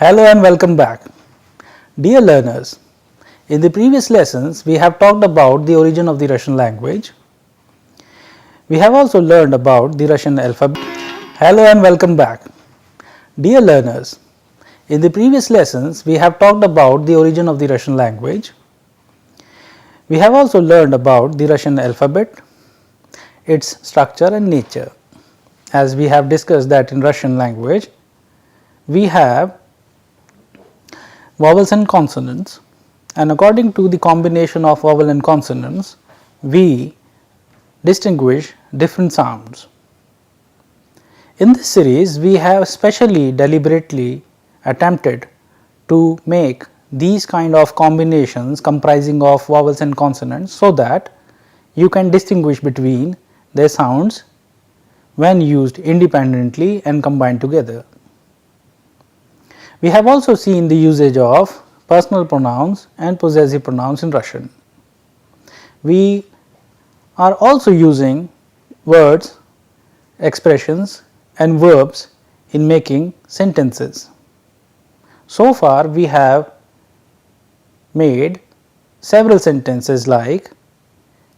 Hello and welcome back. Dear learners, in the previous lessons we have talked about the origin of the Russian language. We have also learned about the Russian alphabet. Hello and welcome back. Dear learners, in the previous lessons we have talked about the origin of the Russian language. We have also learned about the Russian alphabet, its structure and nature. As we have discussed that in Russian language, we have vowels and consonants, and according to the combination of vowel and consonants, we distinguish different sounds. In this series, we have specially deliberately attempted to make these kind of combinations comprising of vowels and consonants, so that you can distinguish between their sounds when used independently and combined together. We have also seen the usage of personal pronouns and possessive pronouns in Russian. We are also using words, expressions and verbs in making sentences. So far we have made several sentences like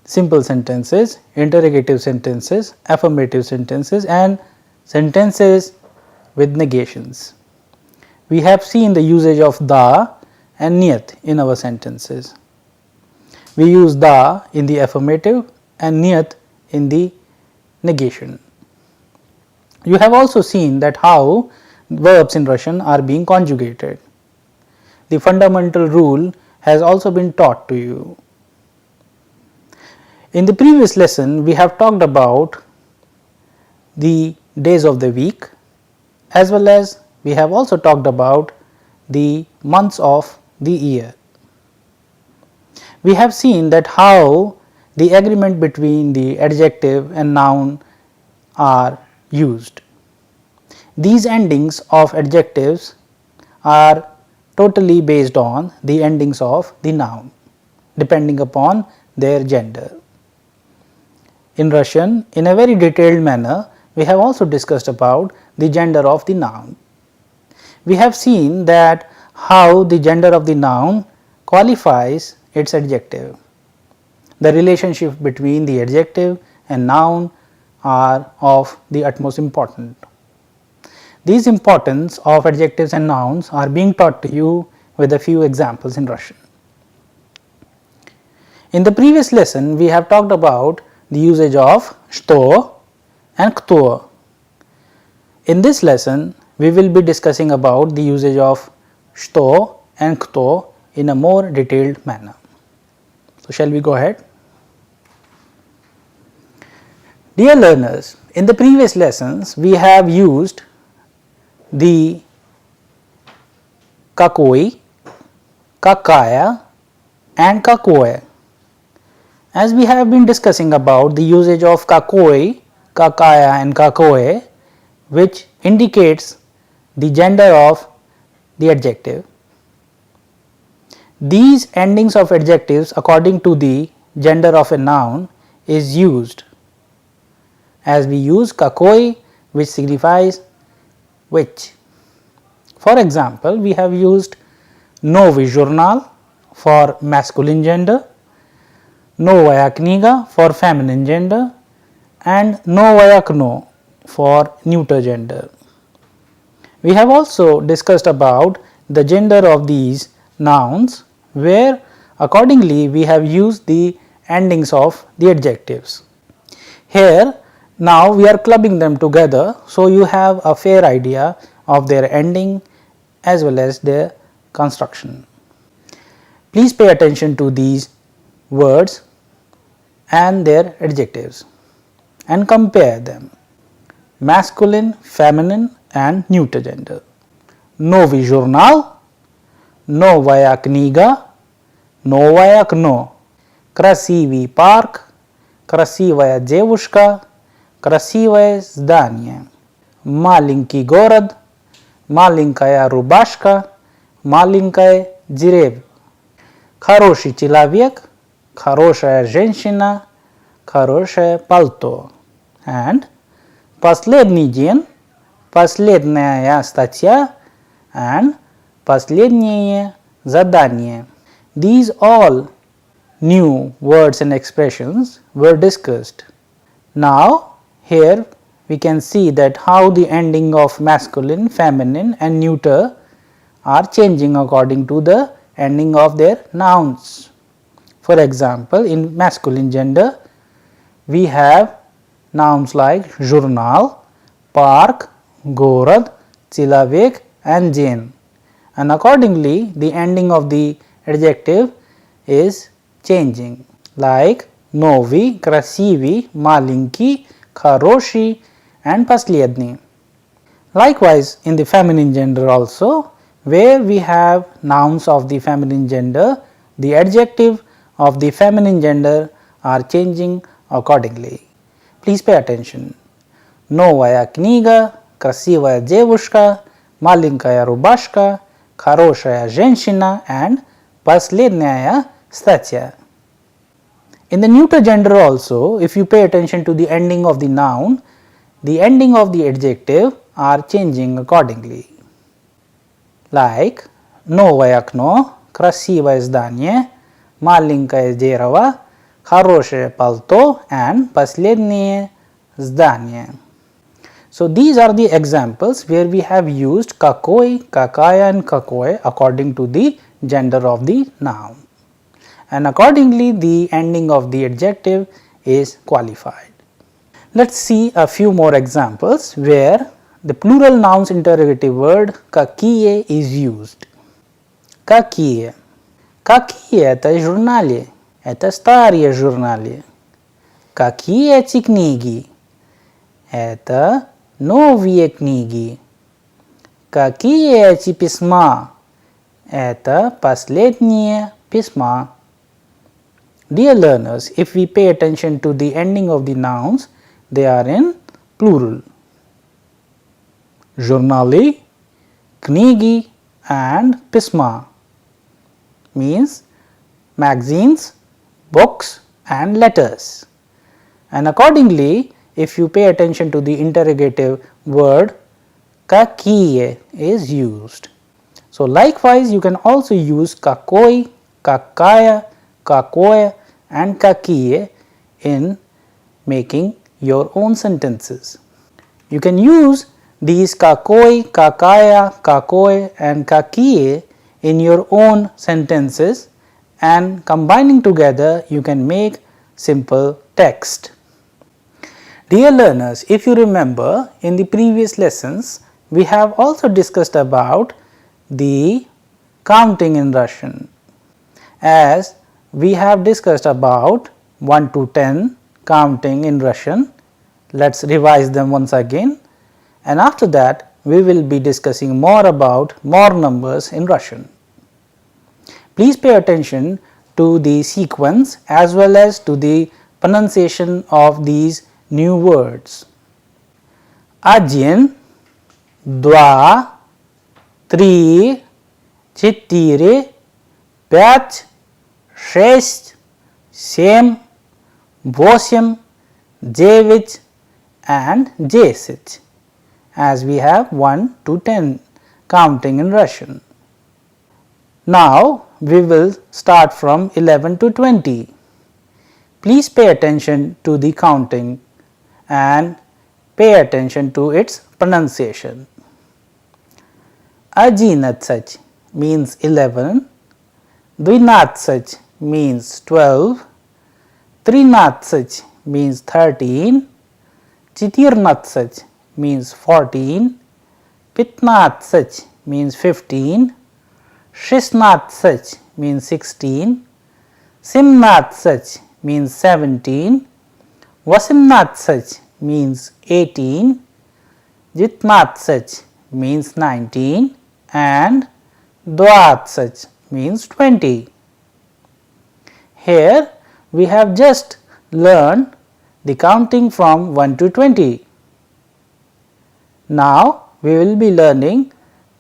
simple sentences, interrogative sentences, affirmative sentences and sentences with negations. We have seen the usage of da and niyat in our sentences. We use da in the affirmative and niyat in the negation. You have also seen that how verbs in Russian are being conjugated. The fundamental rule has also been taught to you. In the previous lesson, we have talked about the days of the week, as well as we have also talked about the months of the year. We have seen that how the agreement between the adjective and noun are used. These endings of adjectives are totally based on the endings of the noun, depending upon their gender. In Russian, in a very detailed manner, we have also discussed about the gender of the noun. We have seen that how the gender of the noun qualifies its adjective. The relationship between the adjective and noun are of the utmost importance. These importance of adjectives and nouns are being taught to you with a few examples in Russian. In the previous lesson, we have talked about the usage of что and кто. In this lesson, we will be discussing about the usage of что and кто in a more detailed manner. So, shall we go ahead? Dear learners, in the previous lessons, we have used the какой, какая and какое. As we have been discussing about the usage of какой, какая and какое, which indicates the gender of the adjective. These endings of adjectives according to the gender of a noun is used, as we use какой, which signifies which. For example, we have used новый журнал for masculine gender, новая книга for feminine gender and новое окно for neuter gender. We have also discussed about the gender of these nouns, where accordingly we have used the endings of the adjectives. Here now we are clubbing them together, so you have a fair idea of their ending as well as their construction. Please pay attention to these words and their adjectives and compare them. Masculine, feminine and neuter gender. Новый журнал, новая книга, новое окно. Красивый парк, красивая девушка, красивое здание. Маленький город, маленькая рубашка, маленькая деревья. Хороший человек, хорошая женщина, хорошее пальто. And последний день, последняя статья and последнее задание. These all new words and expressions were discussed. Now, here we can see that how the ending of masculine, feminine and neuter are changing according to the ending of their nouns. For example, in masculine gender, we have nouns like journal, park, gorad, chilavek and jain, and accordingly the ending of the adjective is changing, like novi, krasivi, malinki, kharoshi and последний. Likewise, in the feminine gender also, where we have nouns of the feminine gender, the adjective of the feminine gender are changing accordingly. Please pay attention. Новая книга, красивая девушка, маленькая рубашка, хорошая женщина and последняя статья. In the neuter gender also, if you pay attention to the ending of the noun, the ending of the adjective are changing accordingly. Like новое окно, красивое здание, маленькое дерево, хорошее пальто and последнее здание. So, these are the examples where we have used какой, какая and какое according to the gender of the noun, and accordingly the ending of the adjective is qualified. Let us see a few more examples where the plural nouns interrogative word какие is used. Какие? Какие это журналы? Это старые журналы. Какие эти книги? Это новые книги. Какие эти письма? Это последние письма. Dear learners, if we pay attention to the ending of the nouns, they are in plural. Журналы, книги and письма means magazines, books and letters, and accordingly if you pay attention to the interrogative word какие is used. So, likewise you can also use какой, какая, какое and какие in making your own sentences. You can use these какой, какая, какое and какие in your own sentences, and combining together you can make simple text. Dear learners, if you remember, in the previous lessons we have also discussed about the counting in Russian, as we have discussed about 1 to 10 counting in Russian. Let us revise them once again, and after that we will be discussing more about more numbers in Russian. Please pay attention to the sequence as well as to the pronunciation of these new words. Один, два, три, четыре, пять, шесть, семь, восемь, девять and 10, as we have 1 to 10 counting in Russian. Now, we will start from 11 to 20. Please pay attention to the counting and pay attention to its pronunciation. 11 means 11, 12 means 12, 13 means 13, 14 means 14, 15 means 15, 16 means 16, 17 means 17, 18 means 18, 19 means 19 and 20 means 20. Here we have just learned the counting from 1 to 20. Now we will be learning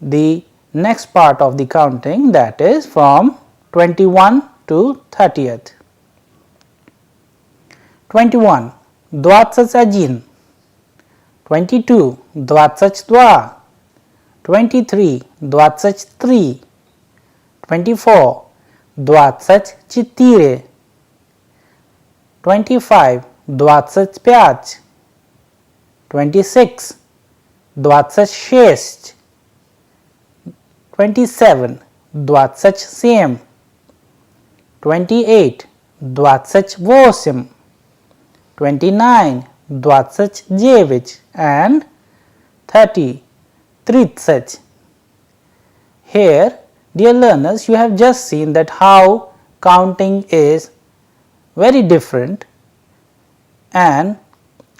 the next part of the counting, that is from 21 to 30th. 21. 21. 22. 22. 23 23 24 24 25 25 26 26 27 27 28 28 29 29 and 30 30. Here, dear learners, you have just seen that how counting is very different and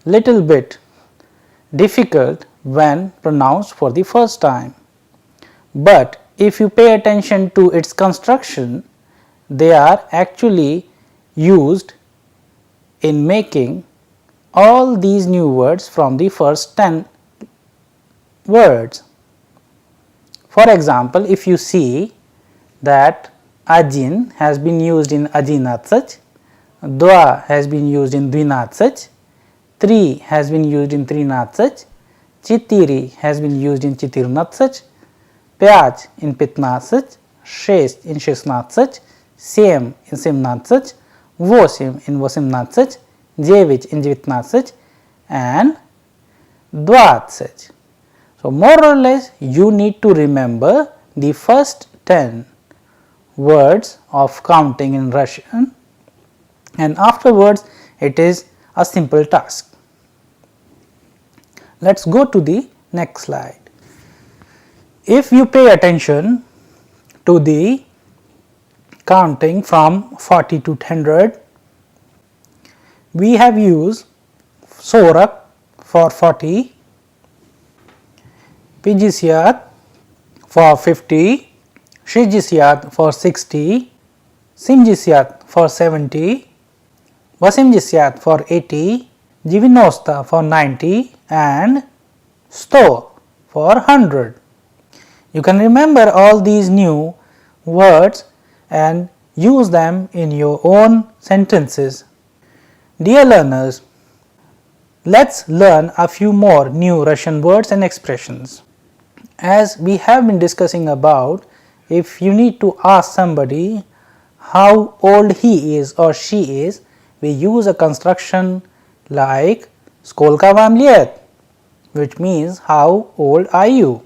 little bit difficult when pronounced for the first time. But if you pay attention to its construction, they are actually used in making all these new words from the first 10 words. For example, if you see that ajin has been used in ajinatsach, dwa has been used in dvinatsach, tri has been used in trinatsach, chitiri has been used in chitirnatsach, pyaj in pitnatsach, shest in shesnatsach, sem in semnatsach, vosim in vosimnatsach, jevich in jivitnatsach and dvatsach. So, more or less you need to remember the first 10 words of counting in Russian, and afterwards it is a simple task. Let us go to the next slide. If you pay attention to the counting from 40 to 100, we have used sorak for 40, Pijisyat for 50, Shijisyat for 60, Simjisyat for 70, Vasimjisyat for 80, Jivinosta for 90 and Sto for 100. You can remember all these new words and use them in your own sentences. Dear learners, let's learn a few more new Russian words and expressions. As we have been discussing about, if you need to ask somebody how old he is or she is, we use a construction like skolka vam liet, which means how old are you.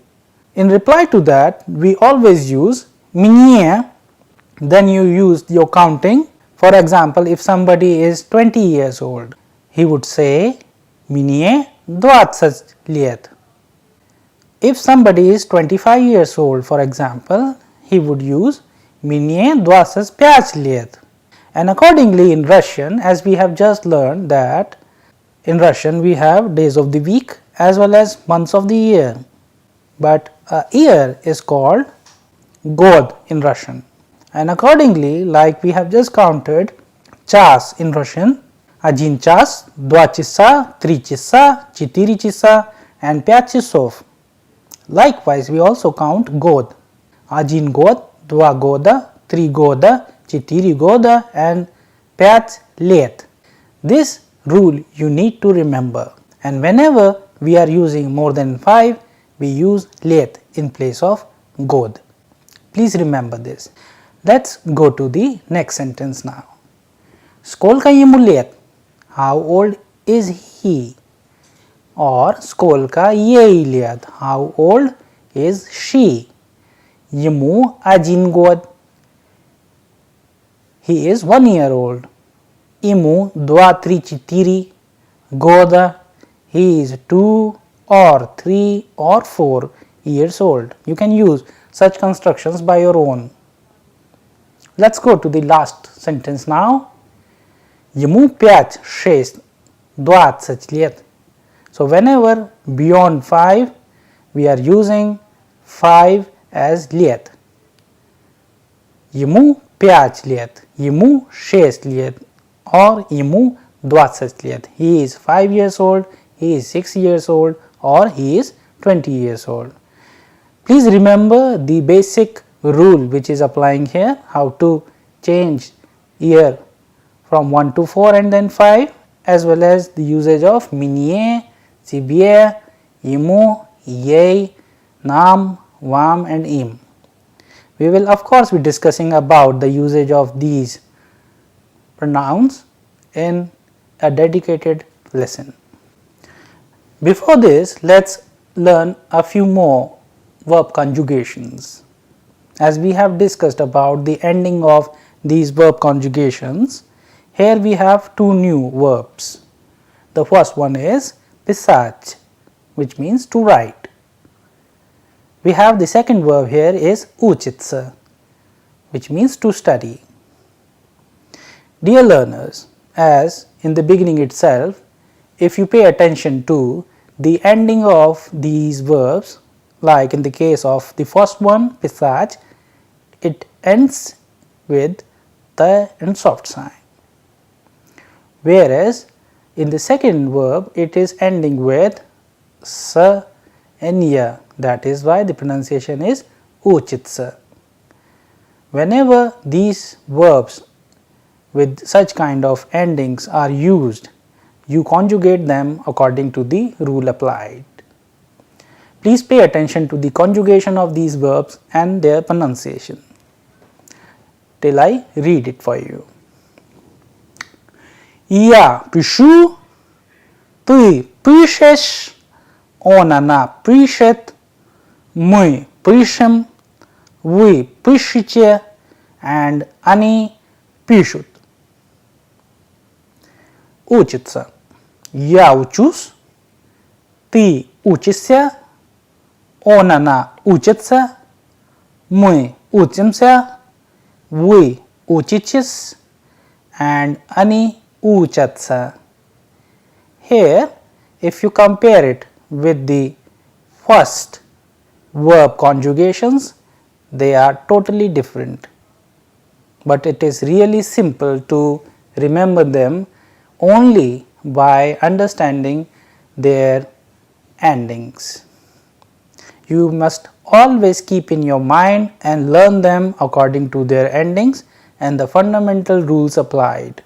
In reply to that, we always use minie, then you use your counting. For example, if somebody is 20 years old, he would say minie 20 liet. If somebody is 25 years old, for example, he would use minie 25 liet. And accordingly in Russian, as we have just learned that in Russian we have days of the week as well as months of the year, but a year is called god in Russian. And accordingly, like we have just counted chas in Russian, один час, два часа, три часа, четыре часа and 5 часов. Likewise, we also count god, один год, два года, три года, четыре года and 5 лет. This rule you need to remember, and whenever we are using more than 5, we use let in place of god. Please remember this. Let's go to the next sentence now. Skolka ему лет? How old is he? Or skolka ей лет? How old is she? Ему один год. He is 1 year old. Ему 2-3-4 года. He is 2 or 3 or 4 years old. You can use such constructions by your own. Let's go to the last sentence now. Ему 5, 6, 20 лет. So whenever beyond 5, we are using 5 as лет. Ему 5 лет, ему 6 лет or ему 20 лет. He is 5 years old, he is 6 years old or he is 20 years old. Please remember the basic rule which is applying here, how to change year from 1 to 4 and then 5, as well as the usage of minie, cibie, ему, ей, nam, vam and im. We will of course be discussing about the usage of these pronouns in a dedicated lesson. Before this, let us learn a few more verb conjugations. As we have discussed about the ending of these verb conjugations, here we have two new verbs. The first one is pisach, which means to write. We have the second verb here is uchitsa, which means to study. Dear learners, as in the beginning itself, if you pay attention to the ending of these verbs, like in the case of the first one pisach, it ends with the and soft sign, whereas in the second verb it is ending with sa and ya, that is why the pronunciation is uchitsa. Whenever these verbs with such kind of endings are used, you conjugate them according to the rule applied. Please pay attention to the conjugation of these verbs and their pronunciation till I read it for you. Я пишу, ты пишешь, он, она пишет, мы пишем, вы пишете and они пишут. Учится. Я учусь, ты учишься, он, она учится, мы учимся, вы учитесь and они учатся. Here, if you compare it with the first verb conjugations, they are totally different, but it is really simple to remember them only by understanding their endings. You must always keep in your mind and learn them according to their endings and the fundamental rules applied.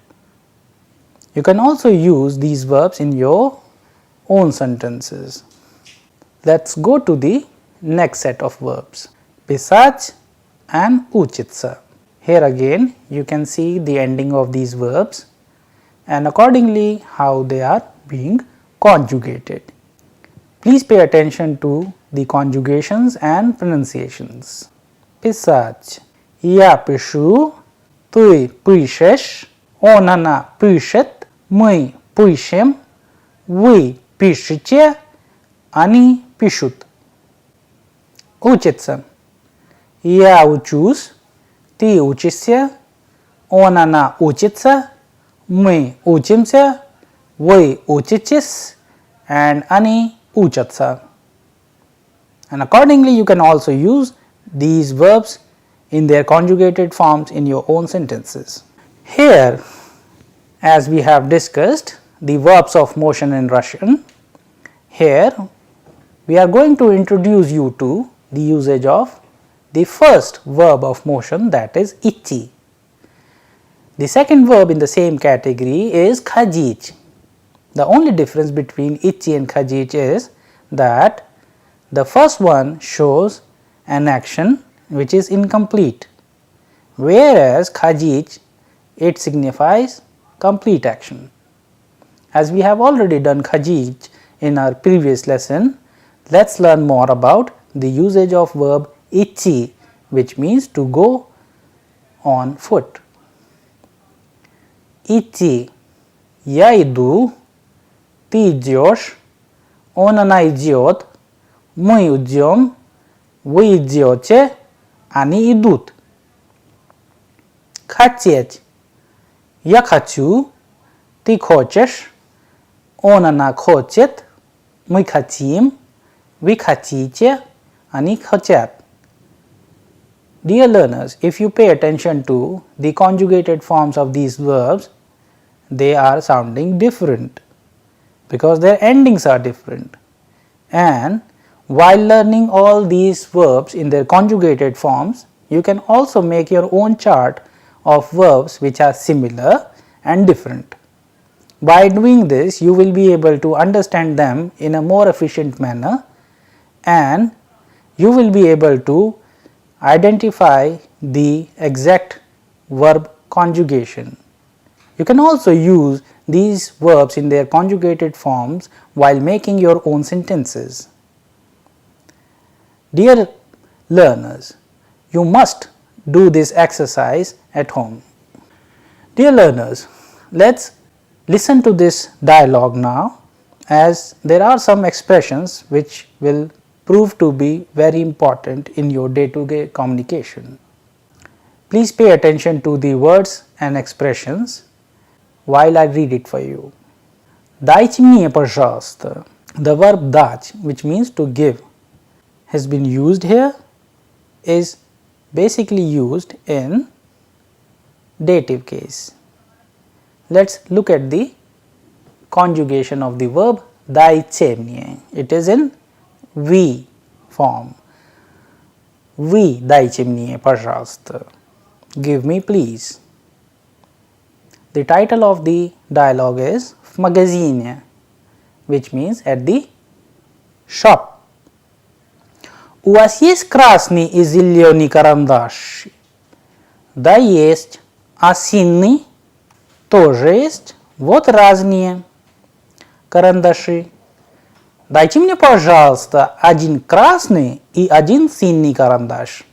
You can also use these verbs in your own sentences. Let us go to the next set of verbs, pisach and uchitsa. Here again you can see the ending of these verbs and accordingly how they are being conjugated. Please pay attention to the conjugations and pronunciations. Pisach. Я пишу, ты пишешь, он, она пишет, мы пишем, вы пишете, они пишут. Учиться. Я учусь, ты учишься, он, она учится, мы учимся, вы учитесь and они учатся. And accordingly you can also use these verbs in their conjugated forms in your own sentences. Here, as we have discussed the verbs of motion in Russian, here we are going to introduce you to the usage of the first verb of motion, that is идти. The second verb in the same category is ходить. The only difference between идти and ходить is that the first one shows an action which is incomplete, whereas ходить, it signifies complete action. As we have already done ходить in our previous lesson, let us learn more about the usage of verb идти, which means to go on foot. Идти. Я иду, ты идешь, он, она идет, мы идем, вы идете, они идут. Хотеть. Я хочу, ты хочешь, он, она хочет, мы хотим, вы хотите, они хотят. Dear learners, if you pay attention to the conjugated forms of these verbs, they are sounding different because their endings are different. And while learning all these verbs in their conjugated forms, you can also make your own chart of verbs which are similar and different. By doing this, you will be able to understand them in a more efficient manner and you will be able to identify the exact verb conjugation. You can also use these verbs in their conjugated forms while making your own sentences. Dear learners, you must do this exercise at home. Dear learners, let's listen to this dialogue now, as there are some expressions which will prove to be very important in your day-to-day communication. Please pay attention to the words and expressions while I read it for you. Дайте мне, пожалуйста. The verb дать, which means to give, has been used here, is basically used in dative case. Let's look at the conjugation of the verb дайте мне. It is in we form. Вы дайте мне, пожалуйста. Give me please. The title of the dialogue is в магазине, which means at the shop. У вас есть красный и зеленый карандаш? Да, есть. А синий? Тоже есть. Вот разные карандаши. Дайте мне, пожалуйста, один красный и один синий карандаш.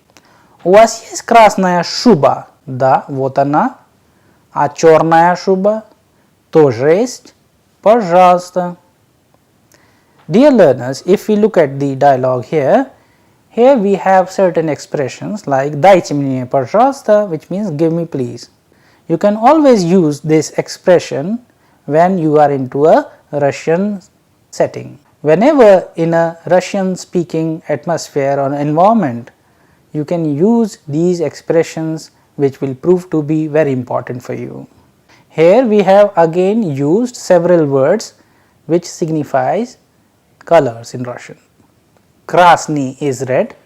У вас есть красная шуба? Да, вот она. А черная шуба? Тоже есть. Пожалуйста. Dear learners, if we look at the dialogue here we have certain expressions like дайте мне, пожалуйста, which means give me please. You can always use this expression when you are into a Russian setting. Whenever in a Russian speaking atmosphere or environment, you can use these expressions which will prove to be very important for you. Here we have again used several words which signifies colors in Russian. Krasny is red,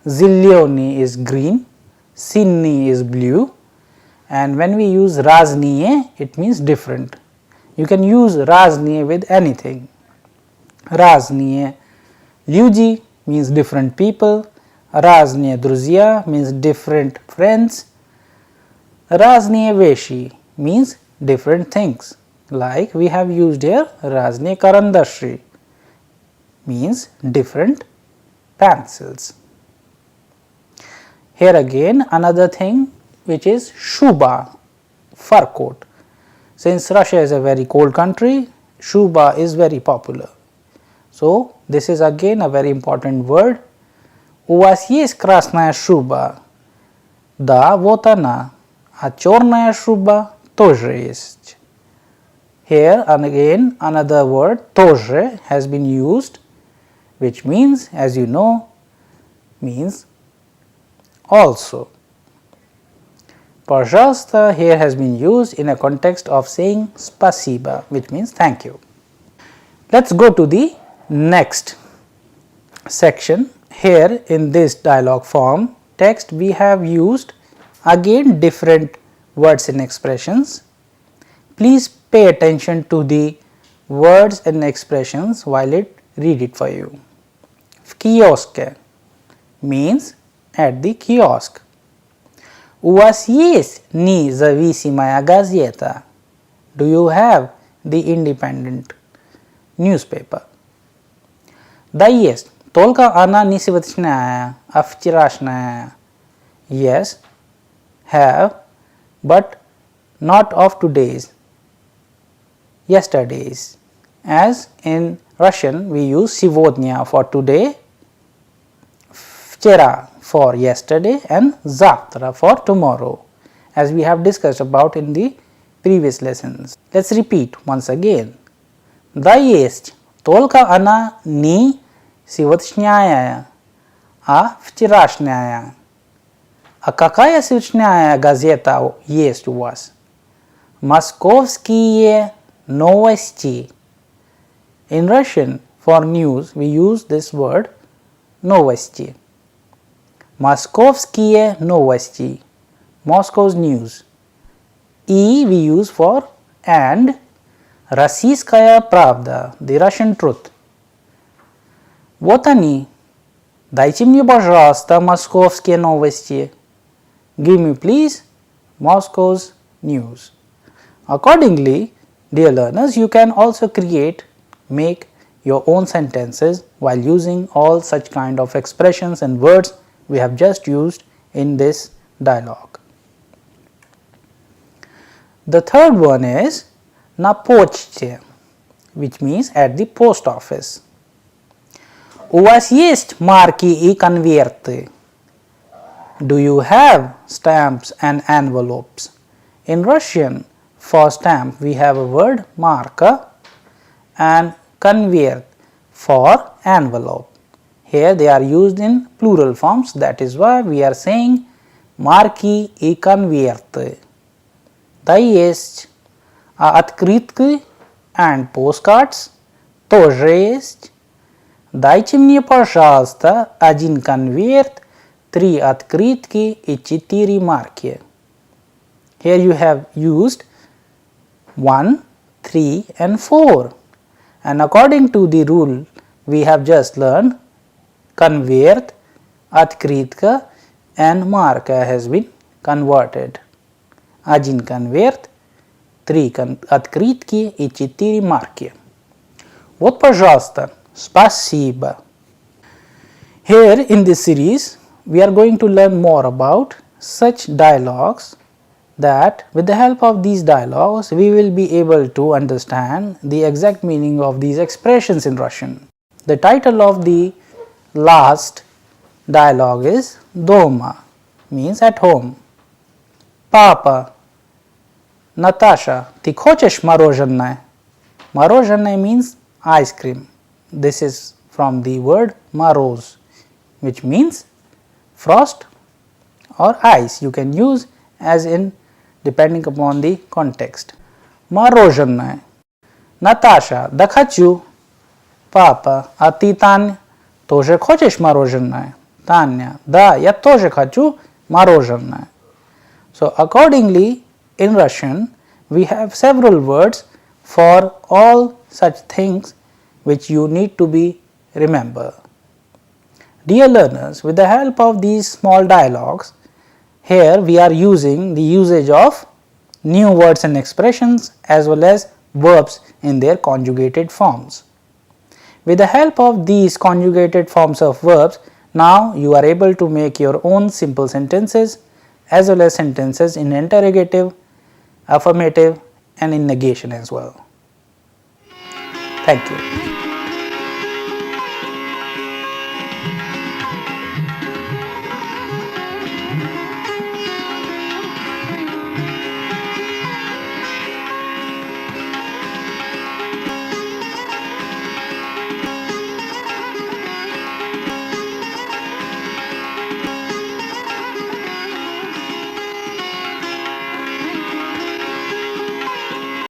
zelyony is green, sinny is blue, and when we use raznie, it means different. You can use raznie with anything. Raznie люди means different people, разные друзья means different friends, разные вещи means different things. Like we have used here разные карандаши means different pencils. Here again another thing which is shuba, fur coat. Since Russia is a very cold country, shuba is very popular. So this is again a very important word. У вас есть красная шуба? Да, вот она. А черная шуба тоже есть. Here and again another word тоже has been used, which means, as you know, means also. Пожалуйста here has been used in a context of saying спасибо, which means thank you. Let's go to the next section. Here in this dialogue form text we have used again different words and expressions. Please pay attention to the words and expressions while I read it for you. В киоске means at the kiosk. У вас есть независимая газета? Do you have the independent newspaper? Да, есть. Только она не сегодняшняя, а вчерашняя. Yes, have, but not of today's, yesterday's. As in Russian we use сегодня for today, вчера for yesterday and завтра for tomorrow, as we have discussed about in the previous lessons. Let's repeat once again. Да, есть. Только она не сегодняшняя, а вчерашняя. А какая сегодняшняя газета есть у вас? Московские новости. In Russian, for news, we use this word новости. Московские новости. Moscow's news. И we use for and. Российская правда, the Russian truth. Вот они, Дайте мне, пожалуйста, московские новости. Give me, please, Moscow's news. Accordingly, dear learners, you can also make your own sentences while using all such kind of expressions and words we have just used in this dialogue. The third one is na почте, which means at the post office. У вас есть марки и конверты? Do you have stamps and envelopes? In Russian, for stamp we have a word marka and convert for envelope. Here they are used in plural forms, that is why we are saying марки и конверты. Да есть. А открытки and postcards тоже есть. Дайте мне, пожалуйста, один конверт, 3 открытки и 4 марки. Here you have used 1, 3 and 4. And according to the rule we have just learned, convert, открытка and marka has been converted. Один конверт, 3 открытки и 4 марки. Вот, пожалуйста, спасибо. Here in this series we are going to learn more about such dialogues that with the help of these dialogues we will be able to understand the exact meaning of these expressions in Russian. The title of the last dialogue is Doma, means at home. Papa, Natasha, ты хочешь мороженое? Мороженое means ice cream. This is from the word moroz, which means frost or ice. You can use as in depending upon the context. Мороженое. Natasha, да хочу. Папа, а ты, Таня, тоже хочешь мороженое? Таня, да, я тоже хочу мороженое. So accordingly, in Russian we have several words for all such things which you need to be remember. Dear learners, with the help of these small dialogues, here we are using the usage of new words and expressions as well as verbs in their conjugated forms. With the help of these conjugated forms of verbs, now you are able to make your own simple sentences as well as sentences in interrogative, affirmative and in negation as well. Thank you.